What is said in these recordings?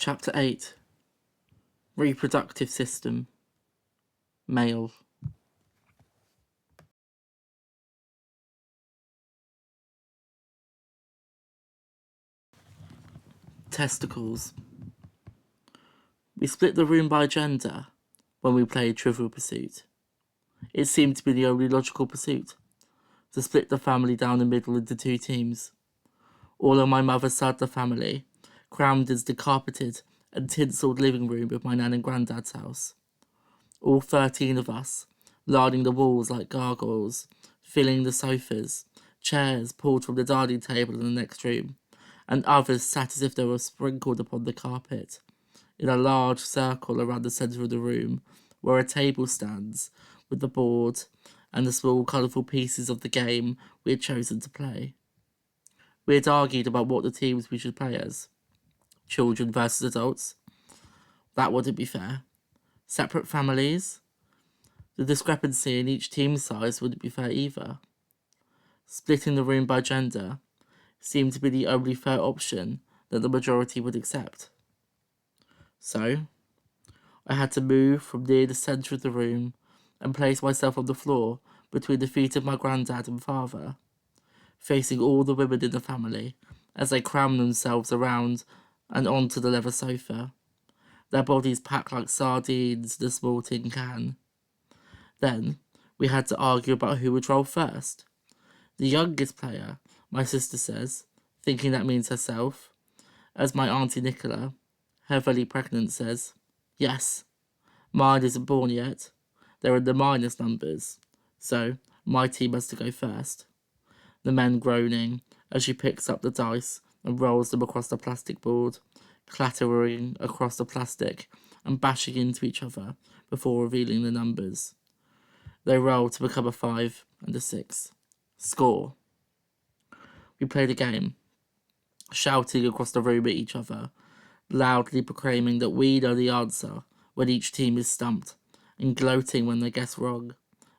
Chapter 8. Reproductive System. Male. Testicles. We split the room by gender when we played Trivial Pursuit. It seemed to be the only logical pursuit, to split the family down the middle into two teams. All of my mother's side of the family crammed into the carpeted and tinselled living room of my nan and granddad's house. All 13 of us, lining the walls like gargoyles, filling the sofas, chairs pulled from the dining table in the next room, and others sat as if they were sprinkled upon the carpet, in a large circle around the centre of the room, where a table stands, with the board and the small colourful pieces of the game we had chosen to play. We had argued about what the teams we should play as. Children versus adults. That wouldn't be fair. Separate families. The discrepancy in each team size wouldn't be fair either. Splitting the room by gender seemed to be the only fair option that the majority would accept. So, I had to move from near the centre of the room and place myself on the floor between the feet of my granddad and father, facing all the women in the family as they crammed themselves around and onto the leather sofa, their bodies packed like sardines in a small tin can. Then, we had to argue about who would roll first. The youngest player, my sister says, thinking that means herself, as my auntie Nicola, heavily pregnant, says, yes, mine isn't born yet. They're in the minus numbers, so my team has to go first. The men groaning as she picks up the dice and rolls them across the plastic board, clattering across the plastic and bashing into each other before revealing the numbers. They roll to become a 5 and a 6. Score. We played a game, shouting across the room at each other, loudly proclaiming that we know the answer when each team is stumped, and gloating when they guess wrong,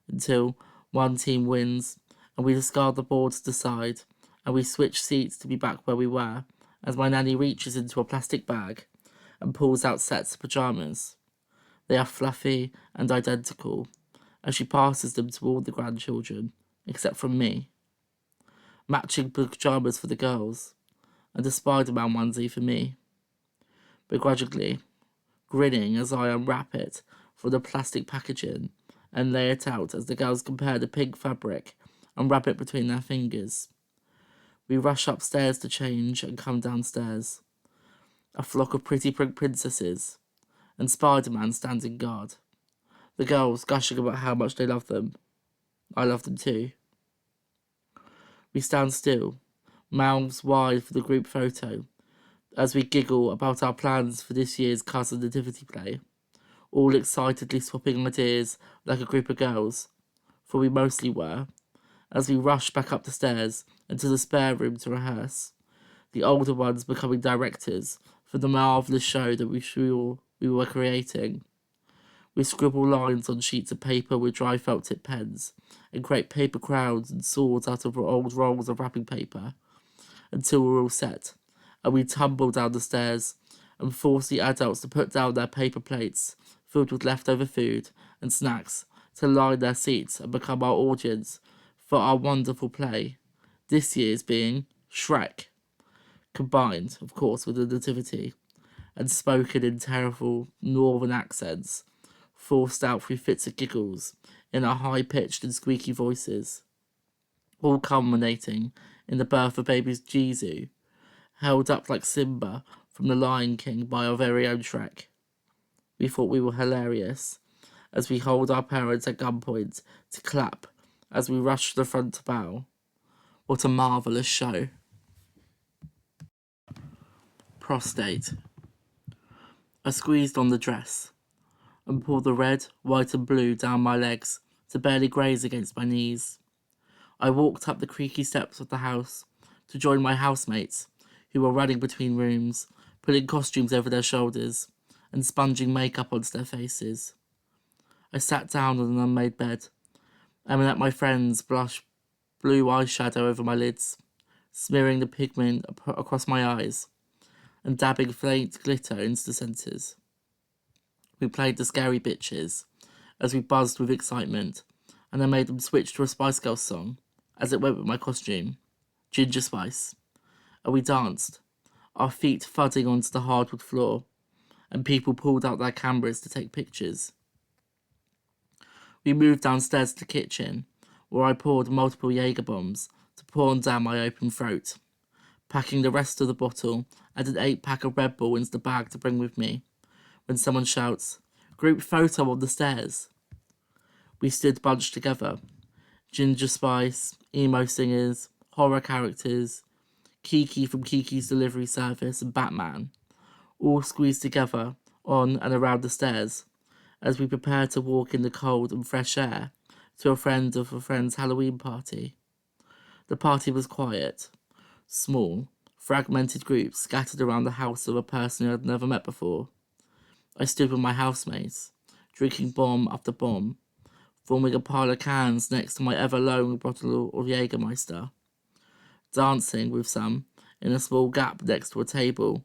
until one team wins, and we discard the board to decide, and we switch seats to be back where we were, as my nanny reaches into a plastic bag and pulls out sets of pyjamas. They are fluffy and identical, as she passes them to all the grandchildren, except from me. Matching pyjamas for the girls, and a Spider-Man onesie for me. Begrudgingly, grinning as I unwrap it from the plastic packaging and lay it out as the girls compare the pink fabric and wrap it between their fingers. We rush upstairs to change and come downstairs. A flock of pretty pink princesses, and Spider-Man standing guard. The girls gushing about how much they love them. I love them too. We stand still, mouths wide for the group photo, as we giggle about our plans for this year's cousin nativity play, all excitedly swapping ideas like a group of girls, for we mostly were, as we rush back up the stairs and to the spare room to rehearse, the older ones becoming directors for the marvellous show that we were creating. We scribble lines on sheets of paper with dry felt tip pens and create paper crowns and swords out of old rolls of wrapping paper until we're all set, and we tumble down the stairs and force the adults to put down their paper plates filled with leftover food and snacks to line their seats and become our audience for our wonderful play, this year's being Shrek, combined, of course, with the nativity, and spoken in terrible northern accents, forced out through fits of giggles in our high-pitched and squeaky voices, all culminating in the birth of baby Jesus, held up like Simba from The Lion King by our very own Shrek. We thought we were hilarious, as we hold our parents at gunpoint to clap as we rush to the front to bow. What a marvellous show. Prostate. I squeezed on the dress and pulled the red, white and blue down my legs to barely graze against my knees. I walked up the creaky steps of the house to join my housemates, who were running between rooms, pulling costumes over their shoulders and sponging makeup onto their faces. I sat down on an unmade bed and let my friends blush blue eyeshadow over my lids, smearing the pigment across my eyes, and dabbing faint glitter into the centres. We played the scary bitches as we buzzed with excitement, and I made them switch to a Spice Girls song as it went with my costume, Ginger Spice, and we danced, our feet thudding onto the hardwood floor, and people pulled out their cameras to take pictures. We moved downstairs to the kitchen, where I poured multiple Jaeger bombs to pour down my open throat, packing the rest of the bottle and an 8-pack of Red Bull into the bag to bring with me, when someone shouts, "Group photo on the stairs." We stood bunched together, Ginger Spice, emo singers, horror characters, Kiki from Kiki's Delivery Service and Batman, all squeezed together on and around the stairs as we prepared to walk in the cold and fresh air to a friend of a friend's Halloween party. The party was quiet, small, fragmented groups scattered around the house of a person I had never met before. I stood with my housemates, drinking bomb after bomb, forming a pile of cans next to my ever-lowing bottle of Jägermeister, dancing with some in a small gap next to a table,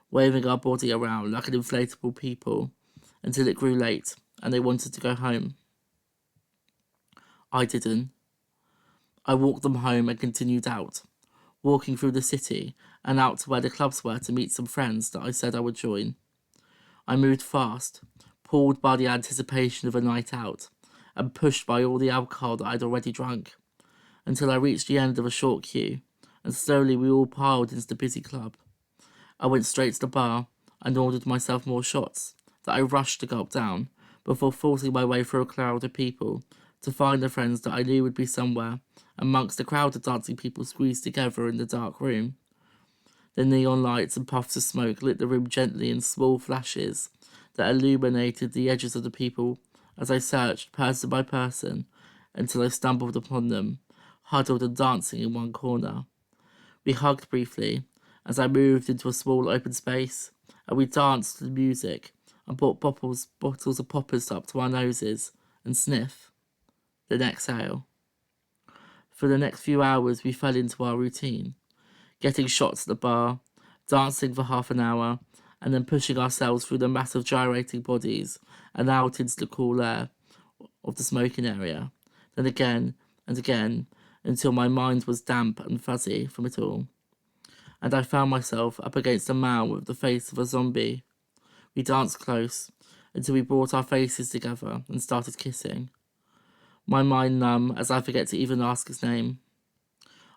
waving our body around like an inflatable people until it grew late and they wanted to go home. I didn't. I walked them home and continued out, walking through the city and out to where the clubs were to meet some friends that I said I would join. I moved fast, pulled by the anticipation of a night out, and pushed by all the alcohol that I'd already drunk, until I reached the end of a short queue, and slowly we all piled into the busy club. I went straight to the bar and ordered myself more shots that I rushed to gulp down, before forcing my way through a crowd of people to find the friends that I knew would be somewhere amongst the crowd of dancing people squeezed together in the dark room. The neon lights and puffs of smoke lit the room gently in small flashes that illuminated the edges of the people as I searched person by person until I stumbled upon them, huddled and dancing in one corner. We hugged briefly as I moved into a small open space, and we danced to the music and brought bottles of poppers up to our noses and sniff, then exhale. For the next few hours we fell into our routine, getting shots at the bar, dancing for half an hour, and then pushing ourselves through the massive gyrating bodies and out into the cool air of the smoking area, then again and again until my mind was damp and fuzzy from it all, and I found myself up against a man with the face of a zombie. We danced close until we brought our faces together and started kissing, my mind numb as I forget to even ask his name.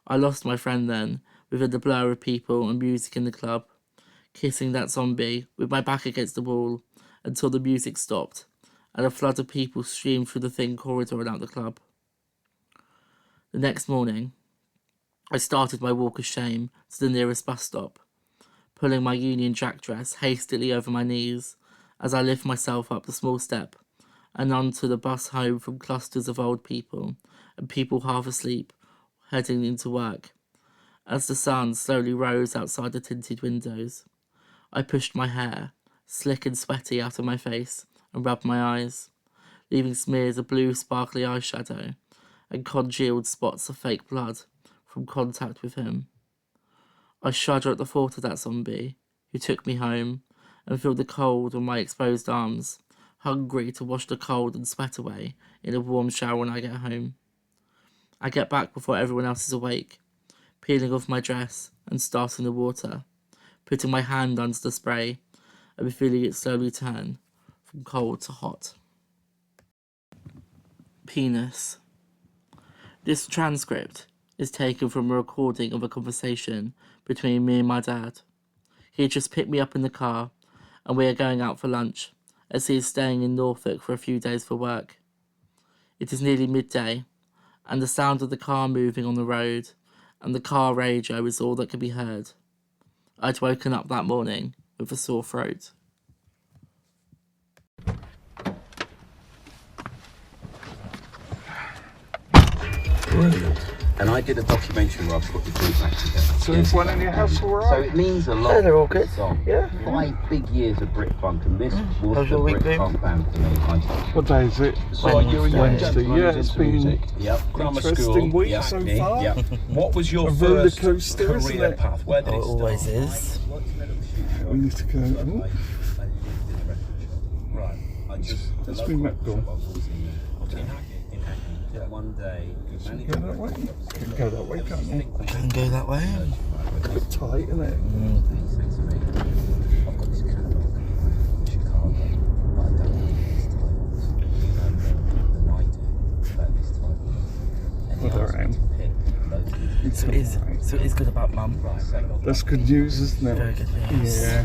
I lost my friend then, within the blur of people and music in the club, kissing that zombie with my back against the wall until the music stopped and a flood of people streamed through the thin corridor and out the club. The next morning, I started my walk of shame to the nearest bus stop, pulling my Union Jack dress hastily over my knees as I lift myself up the small step and onto the bus home from clusters of old people and people half asleep, heading into work. As the sun slowly rose outside the tinted windows, I pushed my hair, slick and sweaty, out of my face and rubbed my eyes, leaving smears of blue sparkly eyeshadow and congealed spots of fake blood from contact with him. I shudder at the thought of that zombie who took me home and feel the cold on my exposed arms, hungry to wash the cold and sweat away in a warm shower when I get home. I get back before everyone else is awake, peeling off my dress and starting the water, putting my hand under the spray and feeling it slowly turn from cold to hot. Penis. This transcript is taken from a recording of a conversation between me and my dad. He had just picked me up in the car and we are going out for lunch, as he is staying in Norfolk for a few days for work. It is nearly midday, and the sound of the car moving on the road and the car radio is all that can be heard. I'd woken up that morning with a sore throat. Brilliant. And I did a documentary where I put the group back together. So is one in your house all right? So it means a lot. Yeah, they're all good. Song. Yeah. 5 big years of Brit funk, and this was How's the your week Brit been? funk band for me. What day is it? So Wednesday. Yeah, it's been Yep. interesting week so far. Yep. What was your A roller first coaster, isn't career it? path? Where did it It start? always is. we need to go. Oh, Right. that's been map gone. One day. Can go that way? Can go that way, can't you? Can go that way. A bit tight, isn't it? I've got this catalogue in Chicago, but I don't know these titles. You know more than I do about these titles. Well, there I am. So it is good about Mum. That's good news, isn't it? Very good news. Yeah.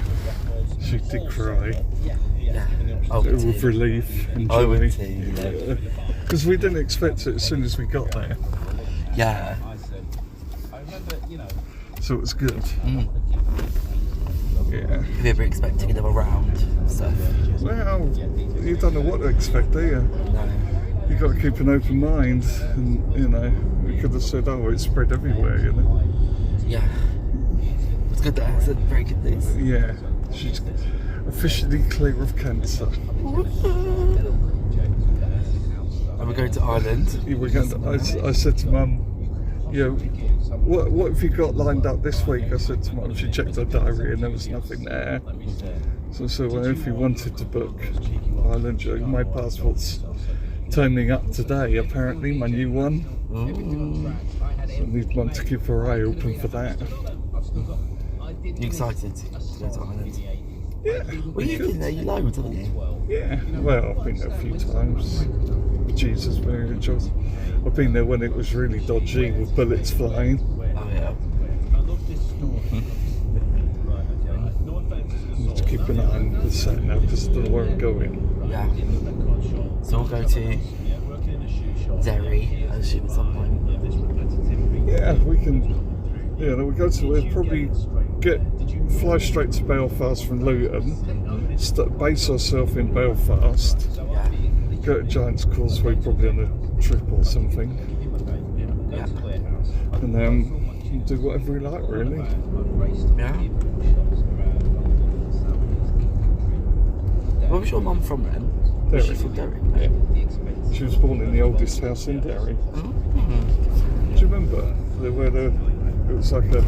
She did cry. Yeah. I would With too. relief and I would joy. too. Because we didn't expect it as soon as we got there. Yeah. So it's good. Yeah. Have you ever expected another round of stuff? Well, you don't know what to expect, do you? No. You got to keep an open mind, and you know, we could have said, "Oh, it's spread everywhere," you know. Yeah. It's good that I said very good news. Yeah, she's officially clear of cancer. And we're going to Ireland. We're going to, I said to Mum, you know, what have you got lined up this week? I said to Mum, she checked her diary and there was nothing there. So I said, well, if you wanted to book Ireland, my passport's turning up today, apparently, my new one. So I need Mum to keep her eye open for that. You excited to go to Ireland? Yeah. Well, you've been there loads, haven't you? Yeah, well, I've been there a few times. Jesus, very enjoyable. I've been there when it was really dodgy with bullets flying. Oh, yeah. I need to keep an eye on the sat now because I don't know where I'm going. Yeah. So we'll go to Derry, I assume, at some point. Yeah, we can. Yeah, we go to. We'll probably fly straight to Belfast from Luton, base ourselves in Belfast, Yeah. go to Giant's Causeway probably on a trip or something, Yeah. and then do whatever we like, really. Yeah. Where was your mum from then? Was she Derry. from Derry? Yeah. She was born in the oldest house in Derry. Do you remember it was like a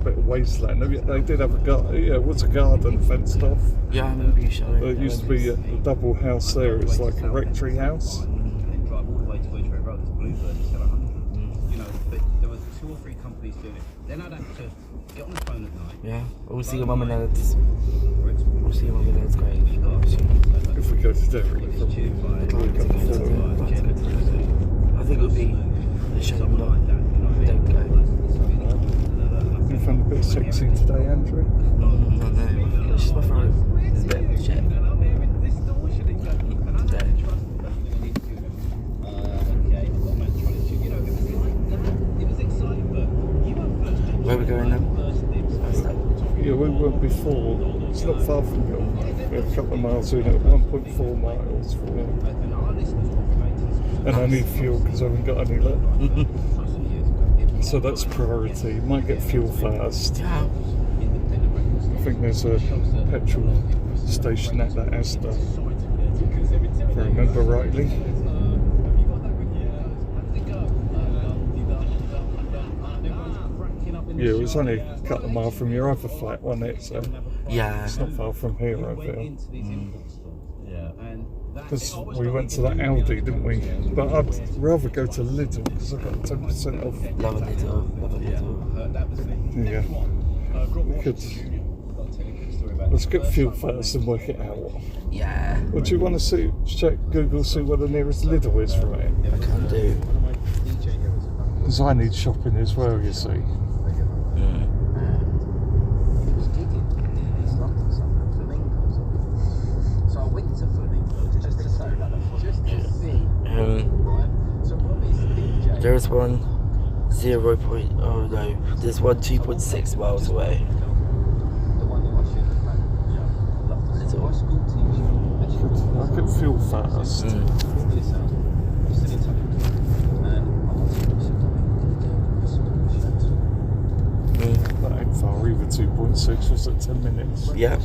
bit of wasteland? They did have a garden. Yeah, it was a garden fenced off. Yeah, I remember you showing. There used to be a double house there. It was like a rectory house. Then I'd have to get on the phone at night. Yeah. We'll see your mum and dad's. We'll see your mum and dad's grave. If we go to Derry, we'll go before. I think it would be a shame not. Don't go. You found a bit sexy today, Andrew? I know. It's just my throat. It's a bit shit. Today. Where are we going then? Yeah, we went before. It's not far from here. We're a couple of miles in at 1.4 miles from here. And I need fuel because I haven't got any left. So that's priority. Might get fuel first. Yeah. I think there's a petrol station at that Asda, if I remember rightly. Yeah, it was only a couple of miles from your other flat, wasn't it? So Yeah. it's not far from here, I feel. Because we went to that Aldi, didn't we? But I'd rather go to Lidl because I got 10% off. Love a little. Love a little. Yeah. We could. Let's get fuel first and work it out. Yeah. Or do you want to check Google, see where the nearest Lidl is from here? I can do. Because I need shopping as well, you see. There's one 0. Oh no, there's one 2.6 miles away. I could fuel fast. That ain't far either, 2.6 was at 10 minutes. Yeah.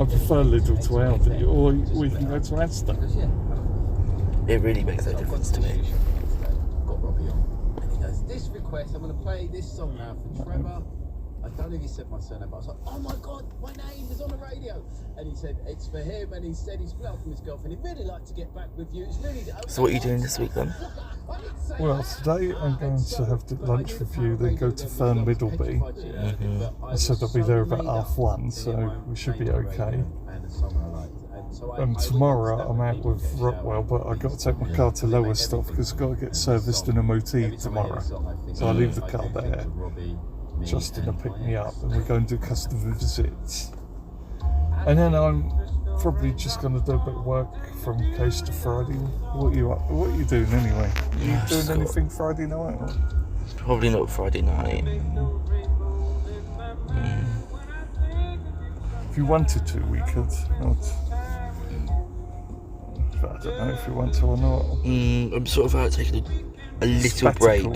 I prefer Lidl to Aldi, or we can go to Asda. It really makes no difference to me. Got Robbie on. And he goes, this request, I'm going to play this song now for Trevor. I don't know if he said my surname, but I was like, oh my God, my name is on the radio. And he said, it's for him. And he said he split up from his girlfriend. He'd really like to get back with you. It's really... So what are you doing this week then? Well, today I'm going to have lunch with you, then go to Fern Middleby. I said I'll be there about 1:30, so we should be okay. And tomorrow I'm out with Rockwell, but I've got to take my car to Lowestoft because it's got to get serviced in a MOT tomorrow. So I'll leave the car there. Justin will pick me up and we're going to do customer visits. And then I'm probably just going to do a bit of work from case to Friday. What are you doing anyway? Are you doing anything Friday night? Or? Probably not Friday night. If you wanted to, we could. But I don't know if you want to or not. I'm sort of out taking a little break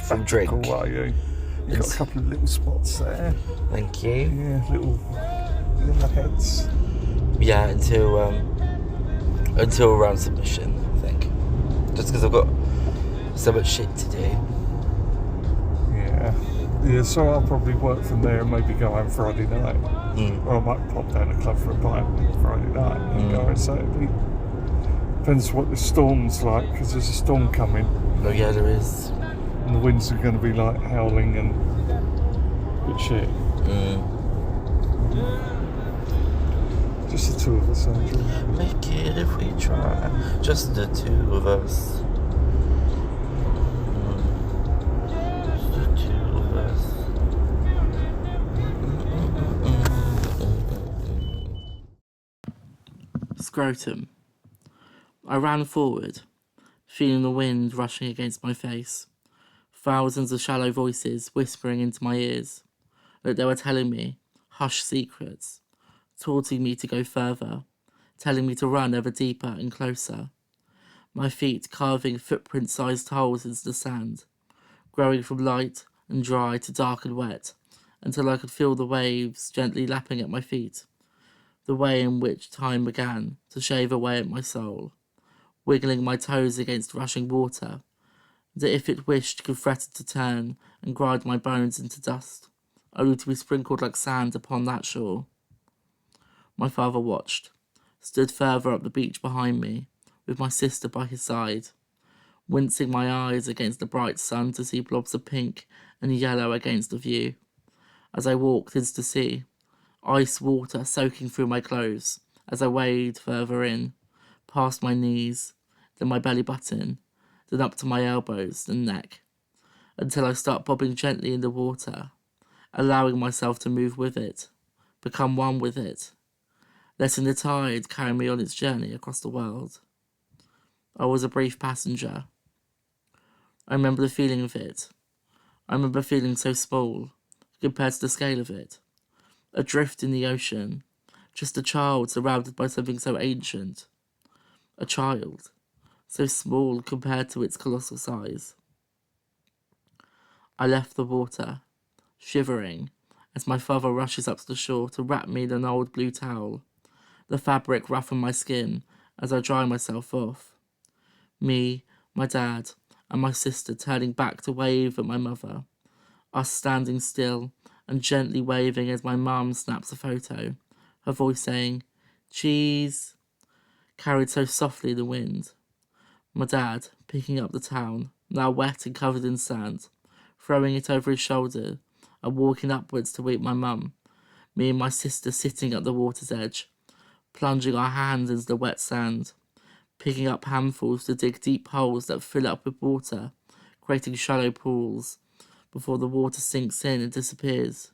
from drink. Are you? You've got a couple of little spots there. Thank you. Yeah, little heads. Yeah, until around submission, I think. Just because I've got so much shit to do. Yeah, so I'll probably work from there and maybe go home Friday night. Or I might pop down the club for a pint Friday night and go and Saturday. Depends what the storm's like, because there's a storm coming. Oh yeah, there is. And the winds are going to be like howling and good shit. Just the two of us, Andrew. Make it if we try. Just the two of us. Just the two of us. Scrotum. I ran forward, feeling the wind rushing against my face. Thousands of shallow voices whispering into my ears, that they were telling me hushed secrets, taunting me to go further, telling me to run ever deeper and closer. My feet carving footprint-sized holes into the sand, growing from light and dry to dark and wet, until I could feel the waves gently lapping at my feet, the way in which time began to shave away at my soul, wiggling my toes against rushing water, that if it wished could threaten to turn and grind my bones into dust, only to be sprinkled like sand upon that shore. My father watched, stood further up the beach behind me, with my sister by his side, wincing my eyes against the bright sun to see blobs of pink and yellow against the view. As I walked into the sea, ice water soaking through my clothes, as I waded further in, past my knees, then my belly button, then up to my elbows and neck, until I start bobbing gently in the water, allowing myself to move with it, become one with it, letting the tide carry me on its journey across the world. I was a brief passenger. I remember the feeling of it. I remember feeling so small, compared to the scale of it. Adrift in the ocean, just a child surrounded by something so ancient. A child, so small compared to its colossal size. I left the water, shivering, as my father rushes up to the shore to wrap me in an old blue towel, the fabric rough on my skin as I dry myself off. Me, my dad, and my sister turning back to wave at my mother, us standing still and gently waving as my mum snaps a photo, her voice saying, "Cheese," carried so softly in the wind. My dad picking up the towel, now wet and covered in sand, throwing it over his shoulder and walking upwards to meet my mum, me and my sister sitting at the water's edge, plunging our hands into the wet sand, picking up handfuls to dig deep holes that fill up with water, creating shallow pools, before the water sinks in and disappears.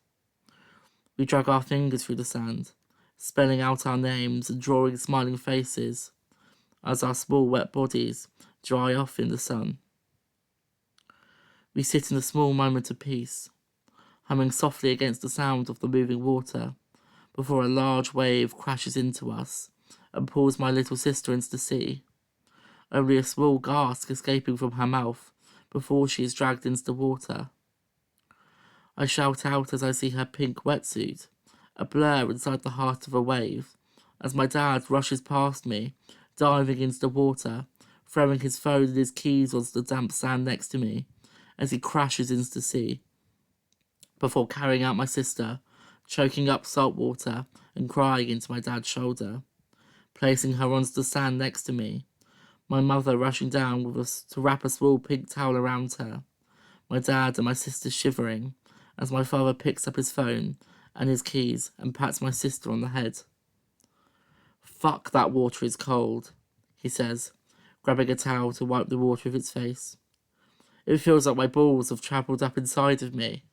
We drag our fingers through the sand, spelling out our names and drawing smiling faces, as our small wet bodies dry off in the sun. We sit in a small moment of peace, humming softly against the sound of the moving water, before a large wave crashes into us and pulls my little sister into the sea, only a small gasp escaping from her mouth before she is dragged into the water. I shout out as I see her pink wetsuit, a blur inside the heart of a wave, as my dad rushes past me, diving into the water, throwing his phone and his keys onto the damp sand next to me, as he crashes into the sea. before carrying out my sister, choking up salt water and crying into my dad's shoulder, placing her onto the sand next to me, my mother rushing down with us to wrap a small pink towel around her, my dad and my sister shivering as my father picks up his phone and his keys and pats my sister on the head. "Fuck, that water is cold," he says, grabbing a towel to wipe the water with his face. "It feels like my balls have travelled up inside of me."